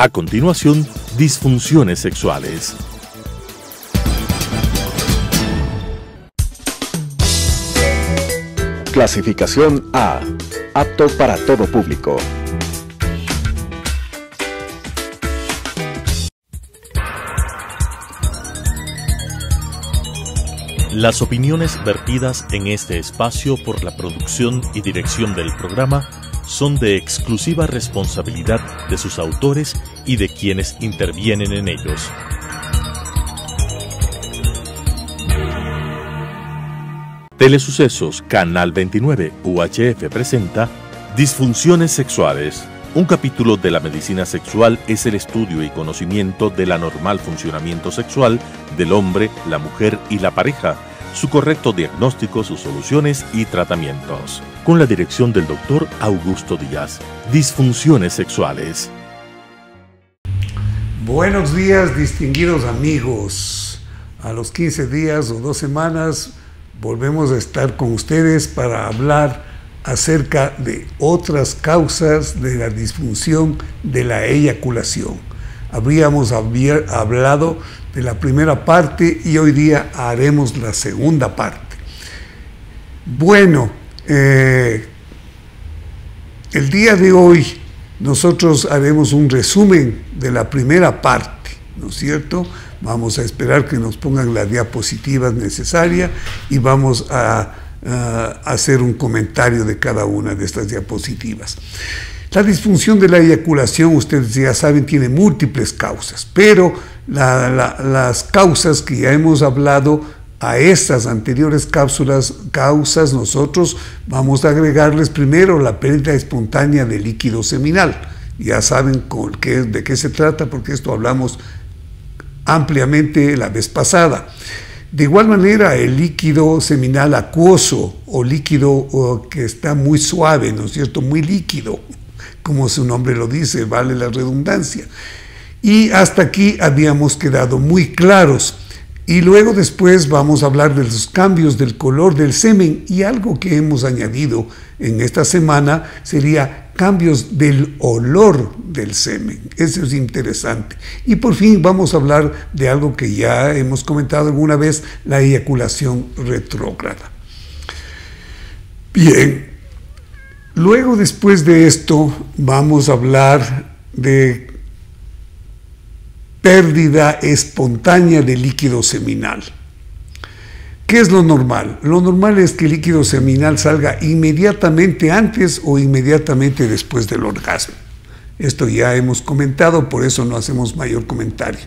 A continuación, disfunciones sexuales. Clasificación A. Apto para todo público. Las opiniones vertidas en este espacio por la producción y dirección del programa son de exclusiva responsabilidad de sus autores y de quienes intervienen en ellos. Telesucesos Canal 29 UHF presenta Disfunciones sexuales. Un capítulo de la medicina sexual es el estudio y conocimiento del anormal funcionamiento sexual del hombre, la mujer y la pareja, su correcto diagnóstico, sus soluciones y tratamientos. Con la dirección del Dr. Augusto Díaz. Disfunciones sexuales. Buenos días, distinguidos amigos. A los 15 días o 2 semanas volvemos a estar con ustedes para hablar acerca de otras causas de la disfunción de la eyaculación. Habríamos hablado de la primera parte y hoy día haremos la segunda parte. Bueno, el día de hoy nosotros haremos un resumen de la primera parte, ¿no es cierto? Vamos a esperar que nos pongan las diapositivas necesarias y vamos a hacer un comentario de cada una de estas diapositivas. La disfunción de la eyaculación, ustedes ya saben, tiene múltiples causas, pero las causas que ya hemos hablado a estas anteriores causas, nosotros vamos a agregarles primero la pérdida espontánea de líquido seminal. Ya saben de qué se trata, porque esto hablamos ampliamente la vez pasada. De igual manera, el líquido seminal acuoso o líquido que está muy suave, ¿no es cierto?, muy líquido, como su nombre lo dice, vale la redundancia. Y hasta aquí habíamos quedado muy claros. Y luego después vamos a hablar de los cambios del color del semen, y algo que hemos añadido en esta semana sería cambios del olor del semen. Eso es interesante. Y por fin vamos a hablar de algo que ya hemos comentado alguna vez, la eyaculación retrógrada. Bien, luego después de esto vamos a hablar de pérdida espontánea de líquido seminal. ¿Qué es lo normal? Lo normal es que el líquido seminal salga inmediatamente antes o inmediatamente después del orgasmo. Esto ya hemos comentado, por eso no hacemos mayor comentario.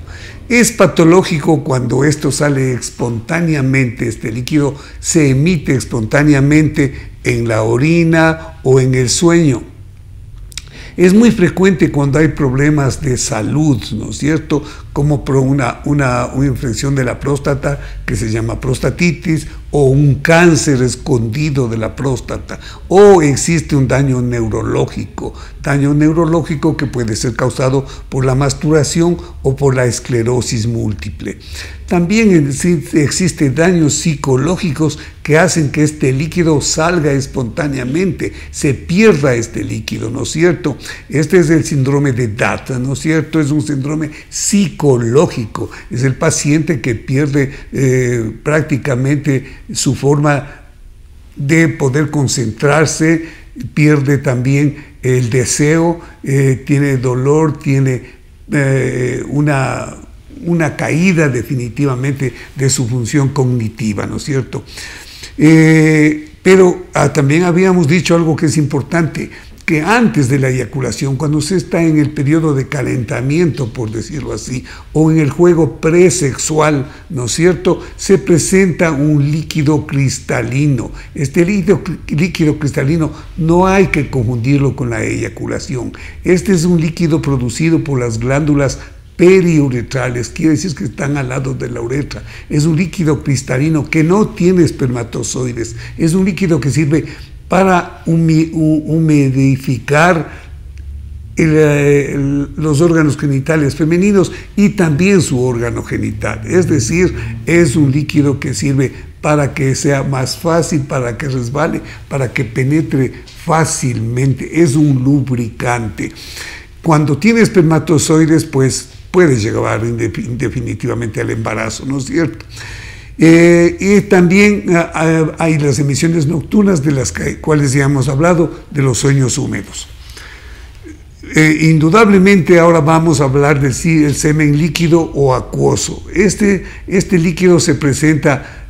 Es patológico cuando esto sale espontáneamente, este líquido se emite espontáneamente en la orina o en el sueño. Es muy frecuente cuando hay problemas de salud, ¿no es cierto?, como por una infección de la próstata que se llama prostatitis, o un cáncer escondido de la próstata, o existe un daño neurológico que puede ser causado por la masturbación o por la esclerosis múltiple. También existen daños psicológicos que hacen que este líquido salga espontáneamente, se pierda este líquido, ¿no es cierto? Este es el síndrome de Data, ¿no es cierto? Es un síndrome psicológico, es el paciente que pierde prácticamente su forma de poder concentrarse, pierde también el deseo, tiene dolor, tiene una caída definitivamente de su función cognitiva, ¿no es cierto? Pero también habíamos dicho algo que es importante, que antes de la eyaculación, cuando se está en el periodo de calentamiento, por decirlo así, o en el juego presexual, ¿no es cierto?, se presenta un líquido cristalino. Este líquido cristalino no hay que confundirlo con la eyaculación. Este es un líquido producido por las glándulas periuretrales, quiere decir que están al lado de la uretra. Es un líquido cristalino que no tiene espermatozoides, es un líquido que sirve para humidificar los órganos genitales femeninos y también su órgano genital. Es decir, es un líquido que sirve para que sea más fácil, para que resbale, para que penetre fácilmente. Es un lubricante. Cuando tiene espermatozoides, pues puede llegar definitivamente al embarazo, ¿no es cierto? Y también hay las emisiones nocturnas de las cuales ya hemos hablado, de los sueños húmedos. Indudablemente ahora vamos a hablar del semen líquido o acuoso. Este líquido se presenta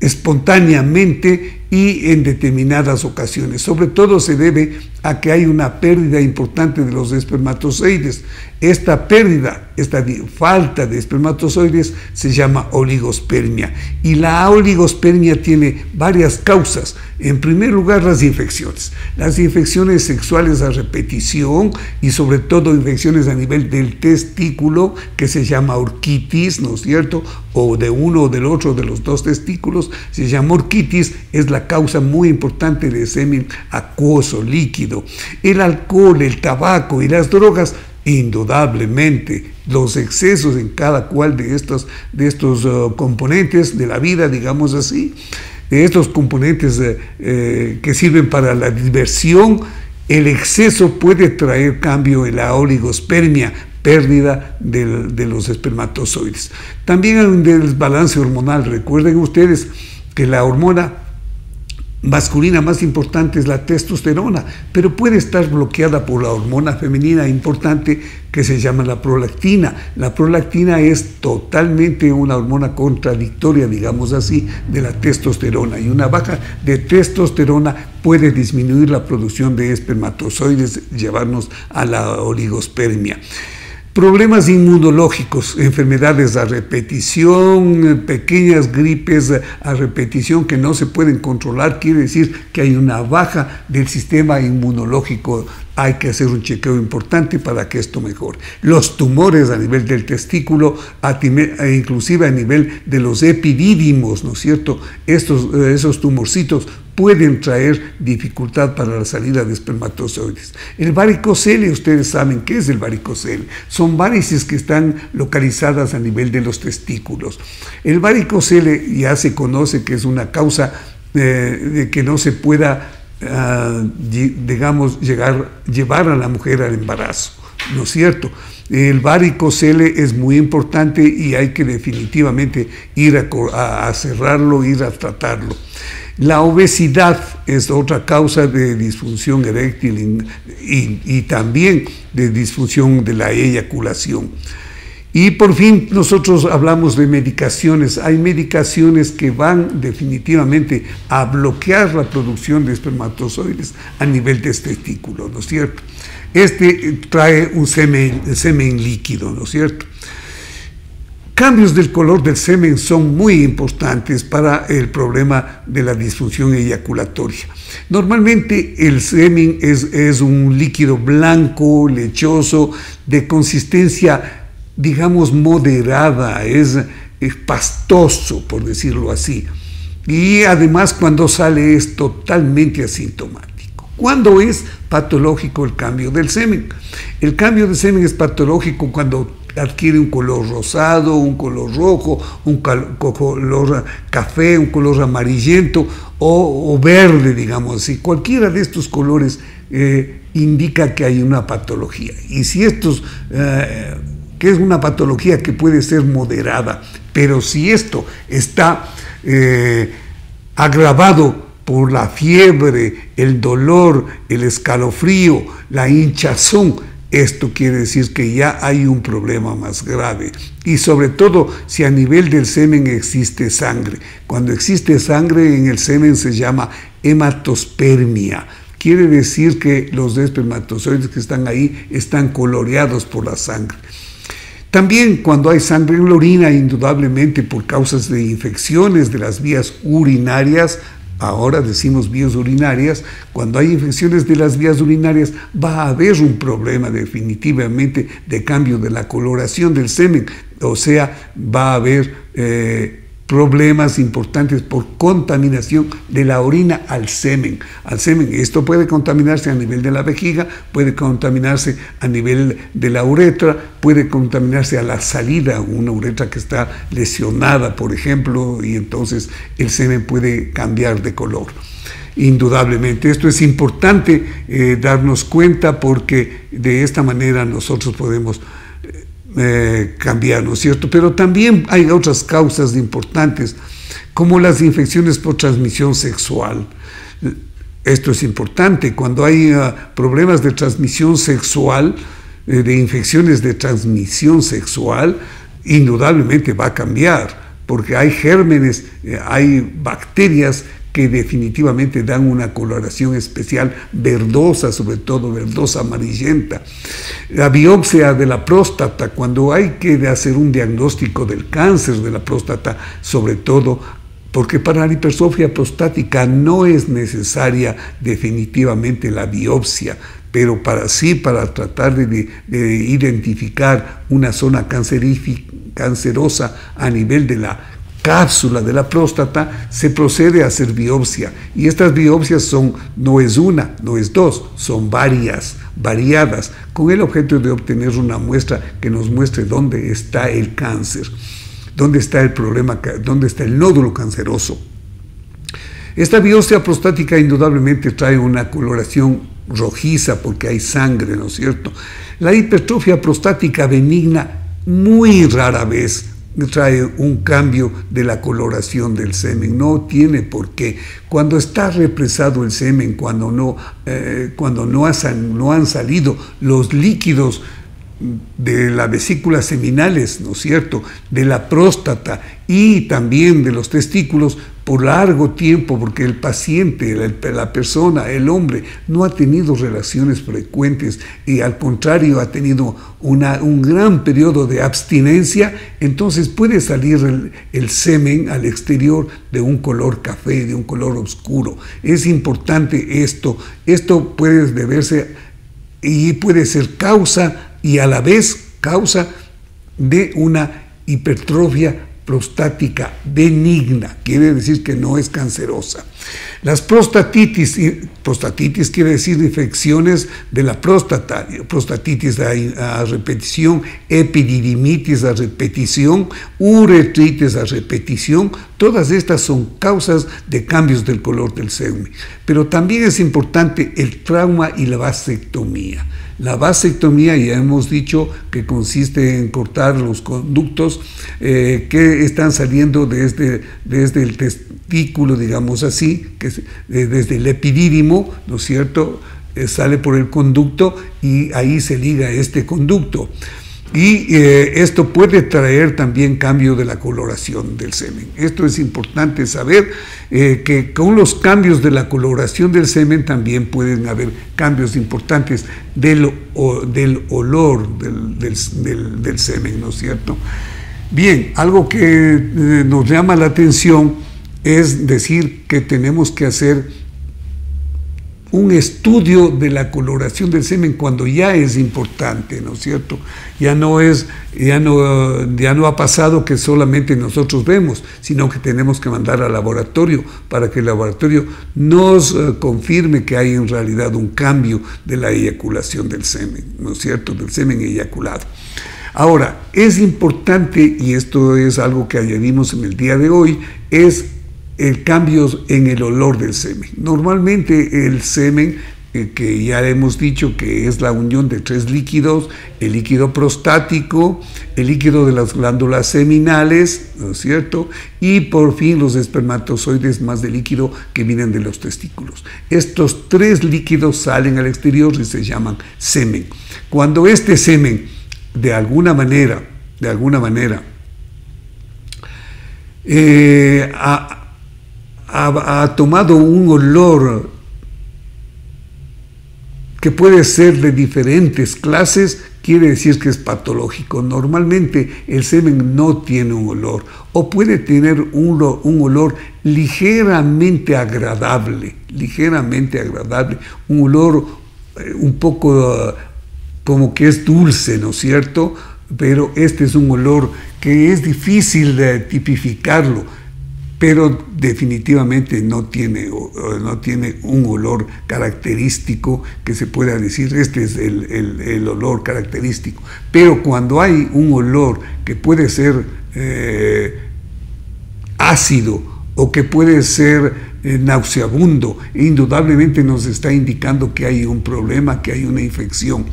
espontáneamente y en determinadas ocasiones. Sobre todo se debe a que hay una pérdida importante de los espermatozoides. Esta pérdida, esta falta de espermatozoides se llama oligospermia. Y la oligospermia tiene varias causas. En primer lugar, las infecciones. Las infecciones sexuales a repetición y sobre todo infecciones a nivel del testículo, que se llama orquitis, ¿no es cierto? O de uno o del otro de los dos testículos, se llama orquitis, es la causa muy importante de semen acuoso, líquido. El alcohol, el tabaco y las drogas, indudablemente, los excesos en cada cual de estos componentes de la vida, digamos así, de estos componentes que sirven para la diversión, el exceso puede traer cambio en la oligospermia, pérdida de los espermatozoides. También hay un desbalance hormonal. Recuerden ustedes que la hormona masculina más importante es la testosterona, pero puede estar bloqueada por la hormona femenina importante que se llama la prolactina. La prolactina es totalmente una hormona contradictoria, digamos así, de la testosterona, y una baja de testosterona puede disminuir la producción de espermatozoides, llevarnos a la oligospermia. Problemas inmunológicos, enfermedades a repetición, pequeñas gripes a repetición que no se pueden controlar, quiere decir que hay una baja del sistema inmunológico. Hay que hacer un chequeo importante para que esto mejore. Los tumores a nivel del testículo, inclusive a nivel de los epidídimos, ¿no es cierto? Esos tumorcitos pueden traer dificultad para la salida de espermatozoides. El varicocele, ustedes saben qué es el varicocele. Son varices que están localizadas a nivel de los testículos. El varicocele ya se conoce que es una causa de que no se pueda digamos, llevar a la mujer al embarazo, ¿no es cierto? El varicocele es muy importante y hay que definitivamente ir a cerrarlo, ir a tratarlo. La obesidad es otra causa de disfunción eréctil y también de disfunción de la eyaculación. Y por fin nosotros hablamos de medicaciones. Hay medicaciones que van definitivamente a bloquear la producción de espermatozoides a nivel de testículo, ¿no es cierto? Trae un semen líquido, ¿no es cierto? Cambios del color del semen son muy importantes para el problema de la disfunción eyaculatoria. Normalmente el semen es un líquido blanco, lechoso, de consistencia, digamos, moderada, es pastoso, por decirlo así. Y además cuando sale es totalmente asintomático. ¿Cuándo es patológico el cambio del semen? El cambio de semen es patológico cuando adquiere un color rosado, un color rojo, un color café, un color amarillento o verde, digamos así. Cualquiera de estos colores indica que hay una patología. Y si que es una patología que puede ser moderada, pero si esto está agravado por la fiebre, el dolor, el escalofrío, la hinchazón, esto quiere decir que ya hay un problema más grave. Y sobre todo si a nivel del semen existe sangre. Cuando existe sangre en el semen se llama hematospermia. Quiere decir que los espermatozoides que están ahí están coloreados por la sangre. También cuando hay sangre en la orina, indudablemente por causas de infecciones de las vías urinarias, ahora decimos vías urinarias, cuando hay infecciones de las vías urinarias va a haber un problema definitivamente de cambio de la coloración del semen, o sea, va a haber problemas importantes por contaminación de la orina al semen. Esto puede contaminarse a nivel de la vejiga, puede contaminarse a nivel de la uretra, puede contaminarse a la salida, una uretra que está lesionada, por ejemplo, y entonces el semen puede cambiar de color. indudablemente. Esto es importante darnos cuenta, porque de esta manera nosotros podemos cambiar, ¿no es cierto? Pero también hay otras causas importantes, como las infecciones por transmisión sexual. Esto es importante. Cuando hay problemas de transmisión sexual, de infecciones de transmisión sexual, indudablemente va a cambiar, porque hay gérmenes, hay bacterias que definitivamente dan una coloración especial verdosa, sobre todo verdosa amarillenta. La biopsia de la próstata, cuando hay que hacer un diagnóstico del cáncer de la próstata, sobre todo, porque para la hipertrofia prostática no es necesaria definitivamente la biopsia, pero para tratar de identificar una zona cancerosa a nivel de la cápsula de la próstata, se procede a hacer biopsia. Y estas biopsias no es una, no es dos, son variadas, con el objeto de obtener una muestra que nos muestre dónde está el cáncer, dónde está el problema, dónde está el nódulo canceroso. Esta biopsia prostática indudablemente trae una coloración rojiza porque hay sangre, ¿no es cierto? La hipertrofia prostática benigna muy rara vez trae un cambio de la coloración del semen, no tiene por qué. Cuando está represado el semen, cuando no han salido los líquidos de las vesículas seminales, ¿no es cierto?, de la próstata y también de los testículos por largo tiempo, porque el paciente, la persona, el hombre, no ha tenido relaciones frecuentes y al contrario ha tenido un gran periodo de abstinencia, entonces puede salir el semen al exterior de un color café, de un color oscuro. Es importante esto puede deberse y puede ser causa y a la vez causa de una hipertrofia prostática benigna, quiere decir que no es cancerosa. Las prostatitis quiere decir infecciones de la próstata, prostatitis a repetición, epididimitis a repetición, uretritis a repetición, todas estas son causas de cambios del color del semen. Pero también es importante el trauma y la vasectomía. La vasectomía ya hemos dicho que consiste en cortar los conductos que están saliendo desde el testículo, digamos así, desde el epidídimo, ¿no es cierto? Sale por el conducto y ahí se liga este conducto. Y esto puede traer también cambio de la coloración del semen. Esto es importante saber, que con los cambios de la coloración del semen también pueden haber cambios importantes del olor del semen, ¿no es cierto? Bien, algo que nos llama la atención es decir que tenemos que hacer un estudio de la coloración del semen cuando ya es importante, ¿no es cierto? Ya no ha pasado que solamente nosotros vemos, sino que tenemos que mandar al laboratorio para que el laboratorio nos confirme que hay en realidad un cambio de la eyaculación del semen, ¿no es cierto? Del semen eyaculado. Ahora, es importante, y esto es algo que añadimos en el día de hoy, es el cambio en el olor del semen. Normalmente el semen, que ya hemos dicho que es la unión de tres líquidos, el líquido prostático, el líquido de las glándulas seminales, ¿no es cierto?, y por fin los espermatozoides más del líquido que vienen de los testículos. Estos tres líquidos salen al exterior y se llaman semen. Cuando este semen de alguna manera ha tomado un olor que puede ser de diferentes clases, quiere decir que es patológico. Normalmente el semen no tiene un olor, o puede tener un olor ligeramente agradable, un olor un poco como que es dulce, ¿no es cierto? Pero este es un olor que es difícil de tipificarlo, pero definitivamente no tiene un olor característico que se pueda decir, este es el olor característico. Pero cuando hay un olor que puede ser ácido o que puede ser nauseabundo, indudablemente nos está indicando que hay un problema, que hay una infección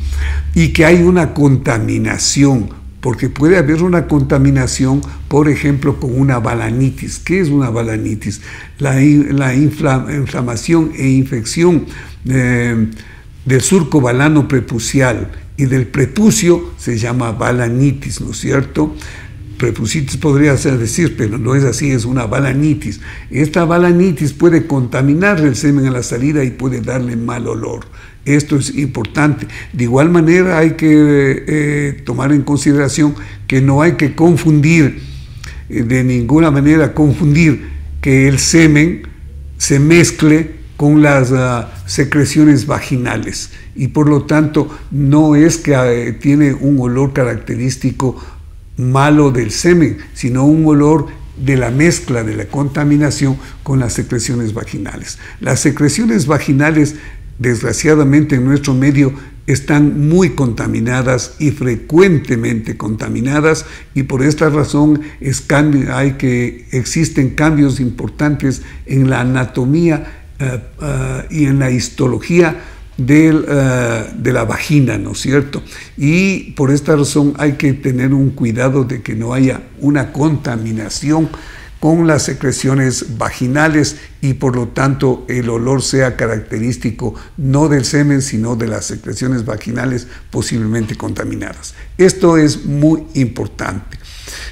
y que hay una contaminación, porque puede haber una contaminación, por ejemplo, con una balanitis. ¿Qué es una balanitis? La inflamación e infección del surco balano prepucial y del prepucio se llama balanitis, ¿no es cierto? Prepucitis podría ser decir, pero no es así, es una balanitis. Esta balanitis puede contaminar el semen a la salida y puede darle mal olor. Esto es importante. De igual manera hay que tomar en consideración que no hay que confundir, de ninguna manera confundir que el semen se mezcle con las secreciones vaginales y por lo tanto no es que tiene un olor característico malo del semen, sino un olor de la mezcla, de la contaminación con las secreciones vaginales. Las secreciones vaginales, desgraciadamente en nuestro medio, están muy contaminadas y frecuentemente contaminadas, y por esta razón existen cambios importantes en la anatomía y en la histología de la vagina, ¿no es cierto? Y por esta razón hay que tener un cuidado de que no haya una contaminación con las secreciones vaginales y por lo tanto el olor sea característico no del semen, sino de las secreciones vaginales posiblemente contaminadas. Esto es muy importante.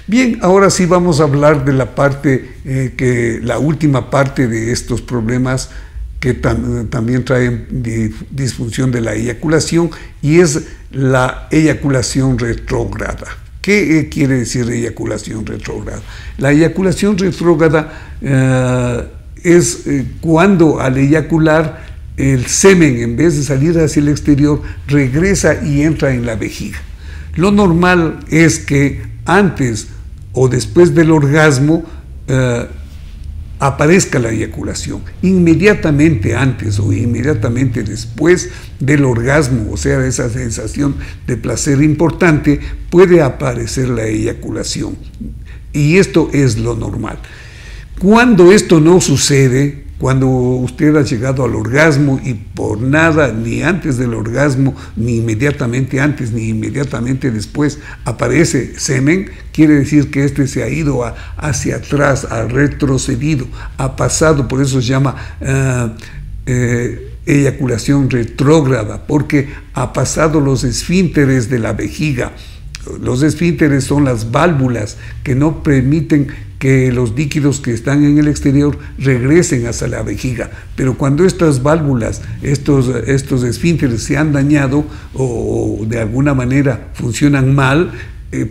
Bien, ahora sí vamos a hablar de la parte, la última parte de estos problemas que también traen disfunción de la eyaculación, y es la eyaculación retrógrada. ¿Qué quiere decir eyaculación retrógrada? La eyaculación retrógrada es cuando al eyacular el semen, en vez de salir hacia el exterior, regresa y entra en la vejiga. Lo normal es que antes o después del orgasmo aparezca la eyaculación. Inmediatamente antes o inmediatamente después del orgasmo, o sea, de esa sensación de placer importante, puede aparecer la eyaculación. Y esto es lo normal. Cuando esto no sucede, cuando usted ha llegado al orgasmo y por nada, ni antes del orgasmo, ni inmediatamente antes, ni inmediatamente después, aparece semen, quiere decir que este se ha ido hacia atrás, ha retrocedido, ha pasado, por eso se llama eyaculación retrógrada, porque ha pasado los esfínteres de la vejiga. Los esfínteres son las válvulas que no permiten que los líquidos que están en el exterior regresen hacia la vejiga. Pero cuando estas válvulas, estos esfínteres se han dañado o de alguna manera funcionan mal,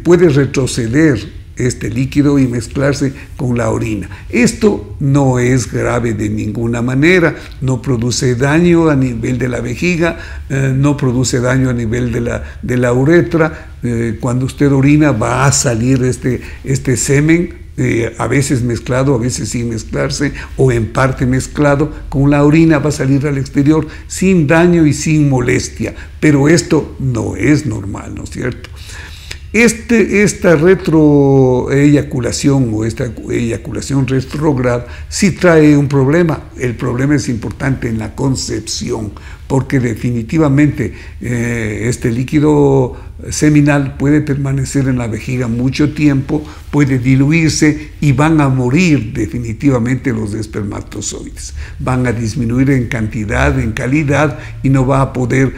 puede retroceder este líquido y mezclarse con la orina. Esto no es grave de ninguna manera, no produce daño a nivel de la vejiga, no produce daño a nivel de la uretra. Cuando usted orina va a salir este semen, a veces mezclado, a veces sin mezclarse o en parte mezclado con la orina, va a salir al exterior sin daño y sin molestia, pero esto no es normal, ¿no es cierto? Esta retroeyaculación o esta eyaculación retrógrada sí trae un problema. El problema es importante en la concepción, porque definitivamente este líquido seminal puede permanecer en la vejiga mucho tiempo, puede diluirse y van a morir definitivamente los espermatozoides. Van a disminuir en cantidad, en calidad, y no va a poder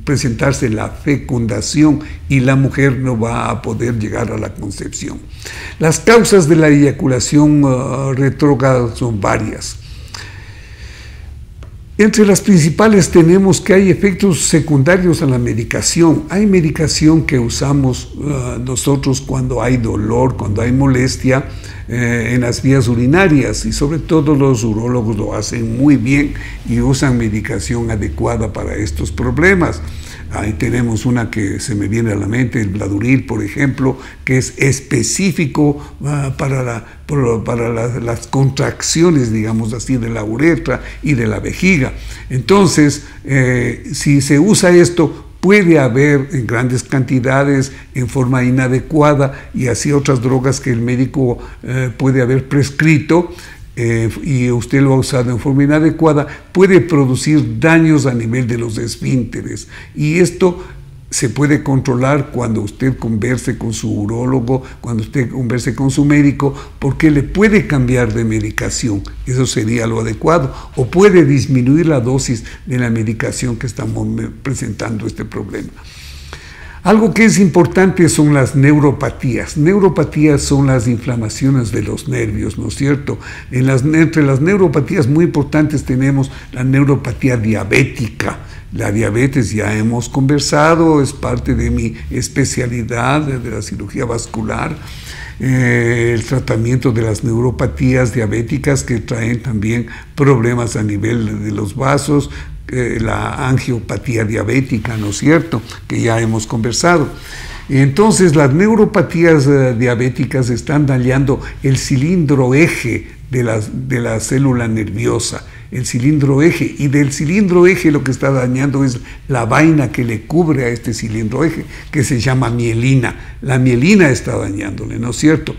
presentarse la fecundación y la mujer no va a poder llegar a la concepción. Las causas de la eyaculación retrógrada son varias. Entre las principales tenemos que hay efectos secundarios a la medicación. Hay medicación que usamos nosotros cuando hay dolor, cuando hay molestia en las vías urinarias, y sobre todo los urólogos lo hacen muy bien y usan medicación adecuada para estos problemas. Ahí tenemos una que se me viene a la mente, el Bladuril, por ejemplo, que es específico para las contracciones, digamos así, de la uretra y de la vejiga. Entonces, si se usa esto, puede haber en grandes cantidades, en forma inadecuada, y así otras drogas que el médico puede haber prescrito, y usted lo ha usado en forma inadecuada, puede producir daños a nivel de los esfínteres. Y esto se puede controlar cuando usted converse con su urólogo, cuando usted converse con su médico, porque le puede cambiar de medicación. Eso sería lo adecuado. O puede disminuir la dosis de la medicación que estamos presentando este problema. Algo que es importante son las neuropatías. Neuropatías son las inflamaciones de los nervios, ¿no es cierto? Entre las neuropatías muy importantes tenemos la neuropatía diabética. La diabetes ya hemos conversado, es parte de mi especialidad de la cirugía vascular. El tratamiento de las neuropatías diabéticas que traen también problemas a nivel de los vasos, la angiopatía diabética, ¿no es cierto?, que ya hemos conversado. Entonces, las neuropatías diabéticas están dañando el cilindro eje de la célula nerviosa, el cilindro eje, y del cilindro eje lo que está dañando es la vaina que le cubre a este cilindro eje, que se llama mielina. La mielina está dañándole, ¿no es cierto?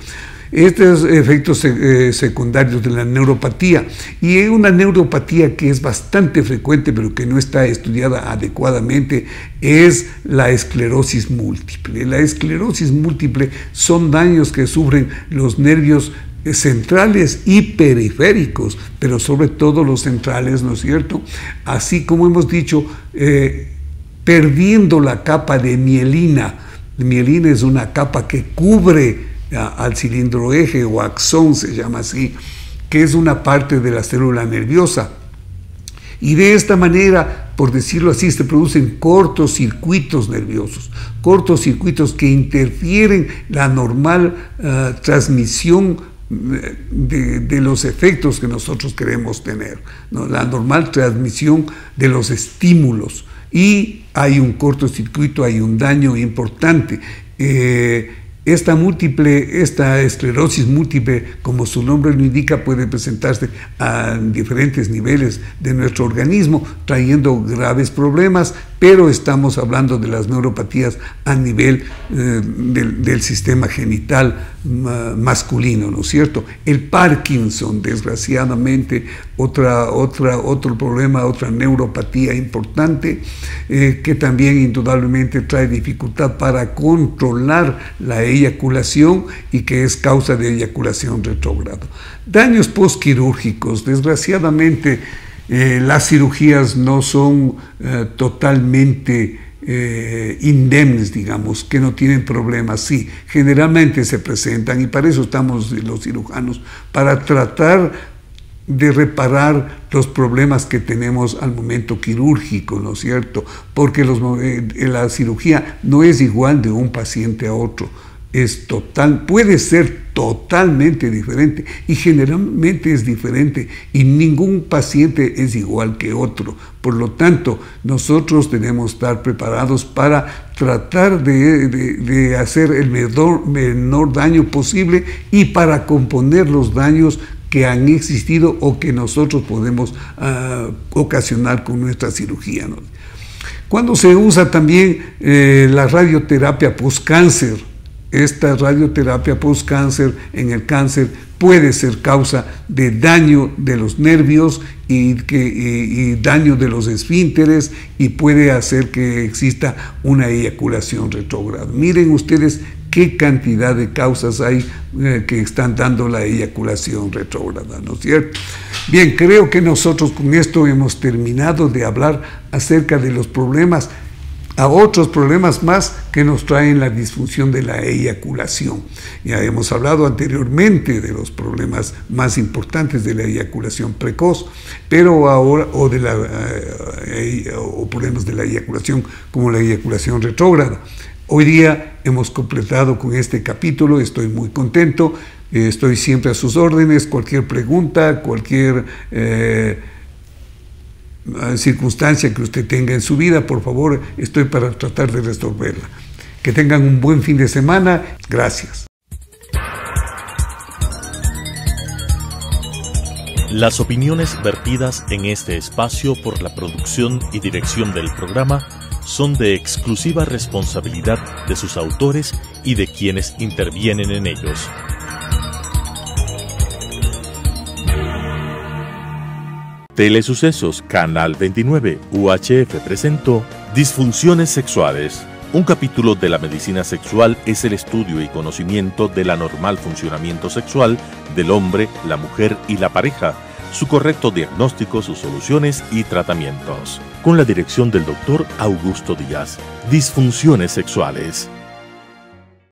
Estos efectos secundarios de la neuropatía, y una neuropatía que es bastante frecuente pero que no está estudiada adecuadamente, es la esclerosis múltiple. La esclerosis múltiple son daños que sufren los nervios centrales y periféricos, pero sobre todo los centrales, ¿no es cierto? Así como hemos dicho, perdiendo la capa de mielina. Mielina es una capa que cubre al cilindro eje, o axón se llama así, que es una parte de la célula nerviosa. Y de esta manera, por decirlo así, se producen cortocircuitos nerviosos, cortocircuitos que interfieren la normal transmisión de los efectos que nosotros queremos tener, ¿no? La normal transmisión de los estímulos, y hay un cortocircuito, hay un daño importante. Esta esclerosis múltiple, como su nombre lo indica, puede presentarse a diferentes niveles de nuestro organismo, trayendo graves problemas, pero estamos hablando de las neuropatías a nivel del sistema genital masculino, ¿no es cierto? El Parkinson, desgraciadamente, otro problema, otra neuropatía importante, que también indudablemente trae dificultad para controlar la eyaculación y que es causa de eyaculación retrógrada. Daños postquirúrgicos, desgraciadamente, las cirugías no son totalmente indemnes, digamos, que no tienen problemas. Sí, generalmente se presentan, y para eso estamos los cirujanos, para tratar de reparar los problemas que tenemos al momento quirúrgico, ¿no es cierto? Porque la cirugía no es igual de un paciente a otro. Puede ser totalmente diferente, y generalmente es diferente, y ningún paciente es igual que otro. Por lo tanto, nosotros tenemos que estar preparados para tratar de hacer el menor daño posible, y para componer los daños que han existido o que nosotros podemos ocasionar con nuestra cirugía, ¿no? Cuando se usa también la radioterapia postcáncer, esta radioterapia postcáncer en el cáncer puede ser causa de daño de los nervios y daño de los esfínteres, y puede hacer que exista una eyaculación retrógrada. Miren ustedes qué cantidad de causas hay que están dando la eyaculación retrógrada, ¿no es cierto? Bien, creo que nosotros con esto hemos terminado de hablar acerca de los problemas, a otros problemas más que nos traen la disfunción de la eyaculación. Ya hemos hablado anteriormente de los problemas más importantes de la eyaculación precoz, pero ahora, o problemas de la eyaculación como la eyaculación retrógrada. Hoy día hemos completado con este capítulo, estoy muy contento, estoy siempre a sus órdenes, cualquier pregunta, cualquier circunstancia que usted tenga en su vida, por favor, estoy para tratar de resolverla. Que tengan un buen fin de semana. Gracias. Las opiniones vertidas en este espacio por la producción y dirección del programa son de exclusiva responsabilidad de sus autores y de quienes intervienen en ellos. Telesucesos, Canal 29, UHF presentó Disfunciones Sexuales. Un capítulo de la medicina sexual es el estudio y conocimiento del anormal funcionamiento sexual del hombre, la mujer y la pareja, su correcto diagnóstico, sus soluciones y tratamientos. Con la dirección del Dr. Augusto Díaz. Disfunciones Sexuales.